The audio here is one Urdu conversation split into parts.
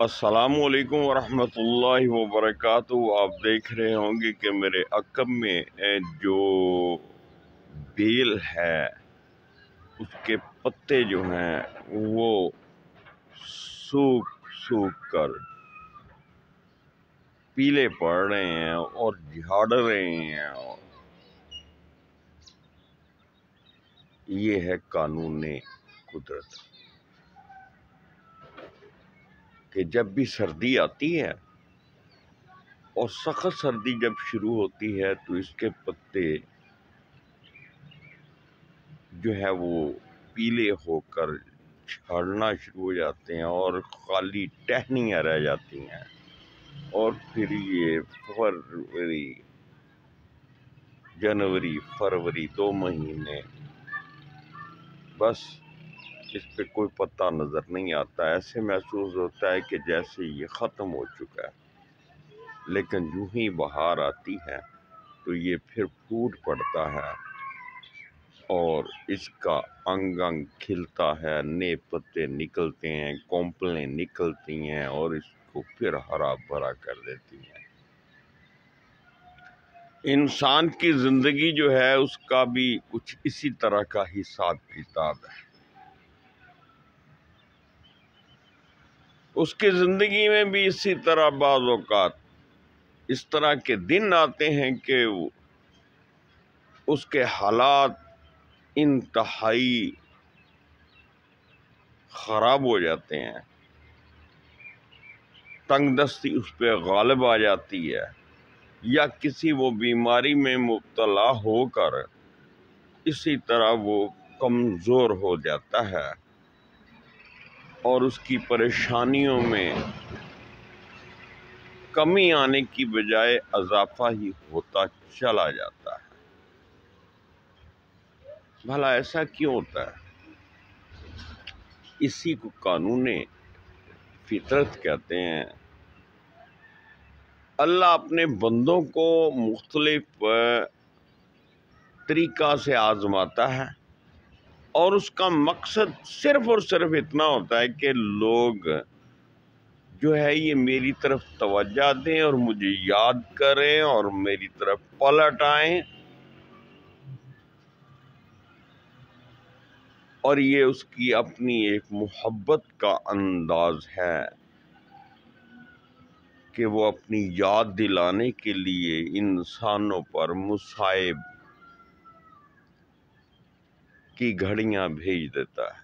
السلام علیکم ورحمۃ اللہ وبرکاتہ۔ آپ دیکھ رہے ہوں گے کہ میرے عقب میں جو بیل ہے اس کے پتے جو ہیں وہ سوکھ کر پیلے پڑ رہے ہیں اور جھاڑ رہے ہیں، اور یہ ہے قانون قدرت کہ جب بھی سردی آتی ہے اور سخت سردی جب شروع ہوتی ہے تو اس کے پتے جو ہے وہ پیلے ہو کر جھڑنا شروع ہو جاتے ہیں اور خالی ٹہنیاں رہ جاتی ہیں، اور پھر یہ جنوری فروری 2 مہینے بس اس پہ کوئی پتا نظر نہیں آتا۔ ایسے محسوس ہوتا ہے کہ جیسے یہ ختم ہو چکا ہے، لیکن یوں ہی بہار آتی ہے تو یہ پھر پھوٹ پڑتا ہے اور اس کا انگ انگ کھلتا ہے، نئے پتے نکلتے ہیں، کونپلیں نکلتی ہیں اور اس کو پھر ہرا بھرا کر دیتی ہیں۔ انسان کی زندگی جو ہے اس کا بھی کچھ اسی طرح کا حساب کتاب ہے۔ اس کی زندگی میں بھی اسی طرح بعض اوقات اس طرح کے دن آتے ہیں کہ اس کے حالات انتہائی خراب ہو جاتے ہیں، تنگ دستی اس پہ غالب آ جاتی ہے، یا کسی وہ بیماری میں مبتلا ہو کر اسی طرح وہ کمزور ہو جاتا ہے اور اس کی پریشانیوں میں کمی آنے کی بجائے اضافہ ہی ہوتا چلا جاتا ہے۔ بھلا ایسا کیوں ہوتا ہے؟ اسی کو قانون فطرت کہتے ہیں۔ اللہ اپنے بندوں کو مختلف طریقہ سے آزماتا ہے، اور اس کا مقصد صرف اور صرف اتنا ہوتا ہے کہ لوگ جو ہے یہ میری طرف توجہ دیں اور مجھے یاد کریں اور میری طرف پلٹ آئیں، اور یہ اس کی اپنی ایک محبت کا انداز ہے کہ وہ اپنی یاد دلانے کے لیے انسانوں پر مصائب کی گھڑیاں بھیج دیتا ہے۔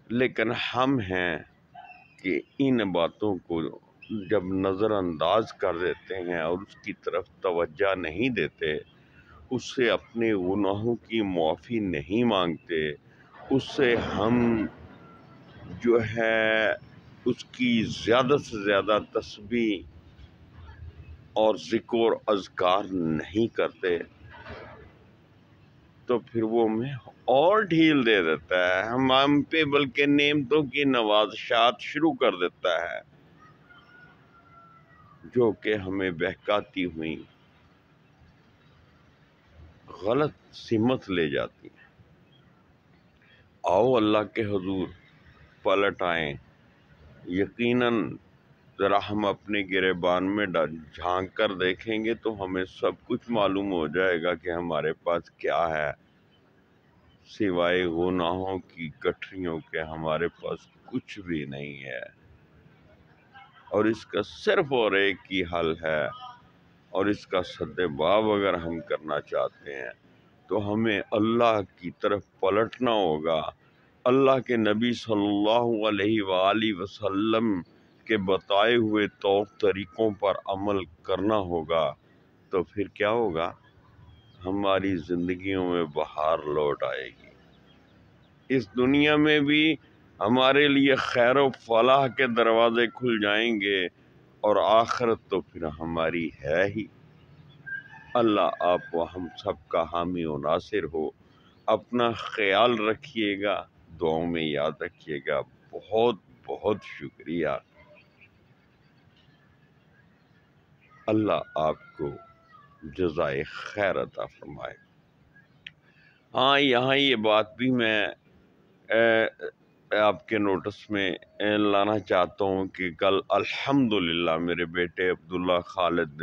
لیکن ہم ہیں کہ ان باتوں کو جب نظر انداز کر دیتے ہیں اور اس کی طرف توجہ نہیں دیتے، اس سے اپنے گناہوں کی معافی نہیں مانگتے، اس سے ہم جو ہے اس کی زیادہ سے زیادہ تسبیح اور ذکر و اذکار نہیں کرتے، تو پھر وہ ہمیں اور ڈھیل دے دیتا ہے، ہم پہ بلکہ نعمتوں کی نوازشات شروع کر دیتا ہے، جو کہ ہمیں بہکاتی ہوئی غلط سمت لے جاتی ہے۔ آؤ اللہ کے حضور پلٹ آئیں، یقیناً ذرا ہم اپنے گریبان میں جھانک کر دیکھیں گے تو ہمیں سب کچھ معلوم ہو جائے گا کہ ہمارے پاس کیا ہے، سوائے گناہوں کی گٹھریوں کے ہمارے پاس کچھ بھی نہیں ہے، اور اس کا صرف اور ایک ہی حل ہے، اور اس کا سدباب اگر ہم کرنا چاہتے ہیں تو ہمیں اللہ کی طرف پلٹنا ہوگا، اللہ کے نبی صلی اللہ علیہ وآلہ وسلم کے بتائے ہوئے طور طریقوں پر عمل کرنا ہوگا، تو پھر کیا ہوگا؟ ہماری زندگیوں میں بہار لوٹ آئے گی، اس دنیا میں بھی ہمارے لیے خیر و فلاح کے دروازے کھل جائیں گے، اور آخرت تو پھر ہماری ہے ہی۔ اللہ آپ و ہم سب کا حامی و ناصر ہو۔ اپنا خیال رکھیے گا، دعاؤں میں یاد رکھیے گا۔ بہت بہت شکریہ۔ اللہ آپ کو جزائے خیر عطا فرمائے۔ ہاں، یہاں یہ بات بھی میں آپ کے نوٹس میں لانا چاہتا ہوں کہ کل الحمدللہ میرے بیٹے عبداللہ خالد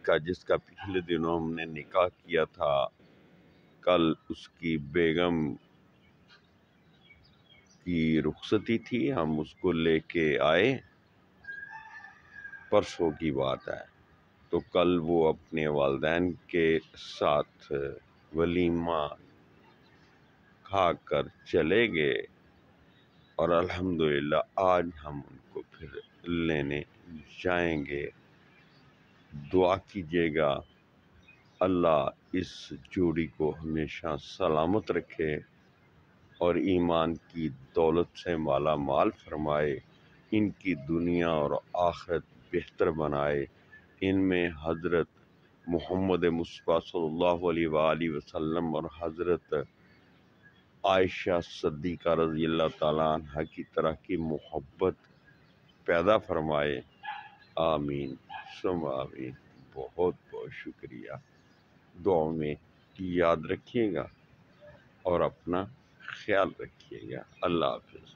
کا جس کا پچھلے دنوں ہم نے نکاح کیا تھا، کل اس کی بیگم کی رخصتی تھی، ہم اس کو لے کے آئے، پرسوں کی بات ہے۔ تو کل وہ اپنے والدین کے ساتھ ولیمہ کھا کر چلے گئے، اور الحمدللہ آج ہم ان کو پھر لینے جائیں گے۔ دعا کیجیے گا اللہ اس جوڑی کو ہمیشہ سلامت رکھے اور ایمان کی دولت سے مالا مال فرمائے، ان کی دنیا اور آخرت بہتر بنائے۔ ان میں حضرت محمد مصطفیٰ صلی اللہ علیہ وآلہ وسلم اور حضرت عائشہ صدیقہ رضی اللہ تعالیٰ عنہ کی طرح کی محبت پیدا فرمائے۔ آمین ثم آمین۔ بہت بہت شکریہ، دعاؤں میں یاد رکھیے گا اور اپنا خیال رکھیے گا۔ اللہ حافظ۔